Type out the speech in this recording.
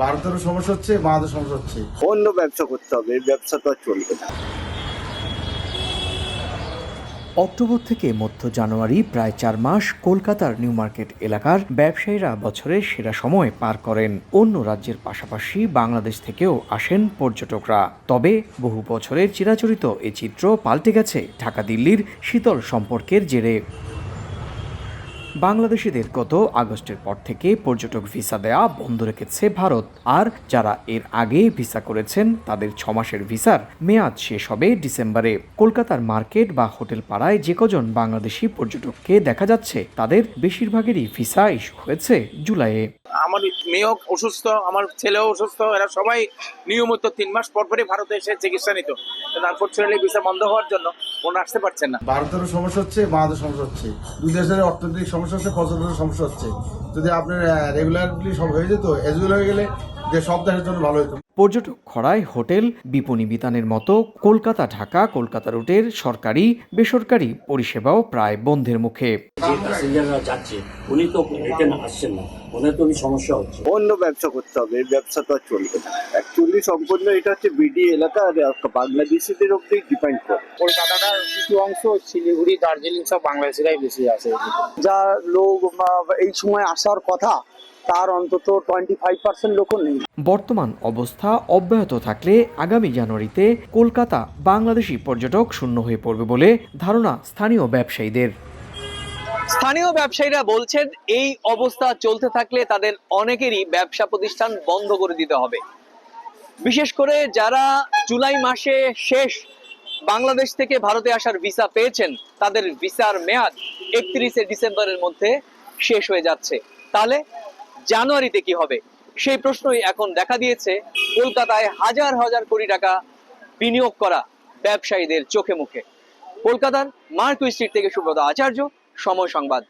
ভারতেরও সমস্যা হচ্ছে, বাংলাদেশের সমস্যা হচ্ছে। অন্য ব্যবসা করতে হবে, এই ব্যবসা তো আর চলবে না। অক্টোবর থেকে মধ্য জানুয়ারি প্রায় 4 মাস কলকাতার নিউ মার্কেট এলাকার ব্যবসায়ীরা বছরের সেরা সময় পার করেন। অন্য রাজ্যের পাশাপাশি বাংলাদেশ থেকেও আসেন পর্যটকরা। তবে বহু বছরের চিরাচরিত এই চিত্র পাল্টে গেছে ঢাকা দিল্লির শীতল সম্পর্কের জেরে। বাংলাদেশিদের গত আগস্টের পর থেকে পর্যটক ভিসা দেয়া বন্ধ রেখেছে ভারত। আর যারা এর আগে ভিসা করেছেন তাদের 6 মাসের ভিসার মেয়াদ শেষ হবে ডিসেম্বরে। কলকাতার মার্কেট বা হোটেল পাড়ায় যে কজন বাংলাদেশি পর্যটককে দেখা যাচ্ছে তাদের বেশিরভাগেরই ভিসা ইস্যু হয়েছে জুলাইয়ে। আমার মেয়েও অসুস্থ, আমার ছেলেও অসুস্থ, এরা সবাই নিয়মিত 3 মাস পর পরই ভারতে এসে চিকিৎসা নিত। আনফরচুনেটলি ভিসা বন্ধ হওয়ার জন্য ওনারা আসতে পারছেন না। ভারতেরও সমস্যা হচ্ছে, বাংলাদেশের সমস্যা হচ্ছে। দুই দেশের অর্থনৈতিক সমস্যা হচ্ছে, পর্যটনের সমস্যা হচ্ছে। যদি আপনার রেগুলারলি সব হয়ে যেত, এজুয়াল হয়ে গেলে যে সব দেশের জন্য ভালো হতো। পর্যটক খরায় হোটেল, বিপণী বিতানের মতো কলকাতা ঢাকা কলকাতা রুটের সরকারি বেসরকারি পরিষেবাও প্রায় বন্ধের মুখে। যে প্যাসেঞ্জাররা যাচ্ছে উনি তো রিটার্ন আসছেন না, ওনার তো সমস্যা হচ্ছে। অন্য ব্যবসা করতে হবে, এই ব্যবসা তো আর চলবে না। অ্যাকচুয়ালি সম্পূর্ণ এটা হচ্ছে বিডি এলাকা, আর বাংলাদেশিদের উপরে ডিপেন্ড করে। কলকাতাটার কিছু অংশ শিলিগুড়ি, দার্জিলিং সব বাংলাদেশিরাই বেশি আছে। যা লোক এই সময় আসার কথা তার অন্তত 25% লোকও নেই। বর্তমান অবস্থা অব্যাহত থাকলে আগামী জানুয়ারিতে কলকাতা বাংলাদেশি পর্যটক শূন্য হয়ে পড়বে বলে ধারণা স্থানীয় ব্যবসায়ীদের। স্থানীয় ব্যবসায়ীরা বলছেন এই অবস্থা চলতে থাকলে তাদের অনেকেরই ব্যবসা প্রতিষ্ঠান বন্ধ করে দিতে হবে। বিশেষ করে যারা জুলাই মাসে শেষ বাংলাদেশ থেকে ভারতে আসার ভিসা পেয়েছেন তাদের ভিসার মেয়াদ 31শে ডিসেম্বরের মধ্যে শেষ হয়ে যাচ্ছে। তাহলে জানুয়ারিতে কি হবে সেই প্রশ্নই এখন দেখা দিয়েছে কলকাতায় হাজার হাজার কোটি টাকা বিনিয়োগ করা ব্যবসায়ীদের চোখে মুখে। কলকাতার মার্কুই স্ট্রিট থেকে সুব্রত আচার্য, সময় সংবাদ।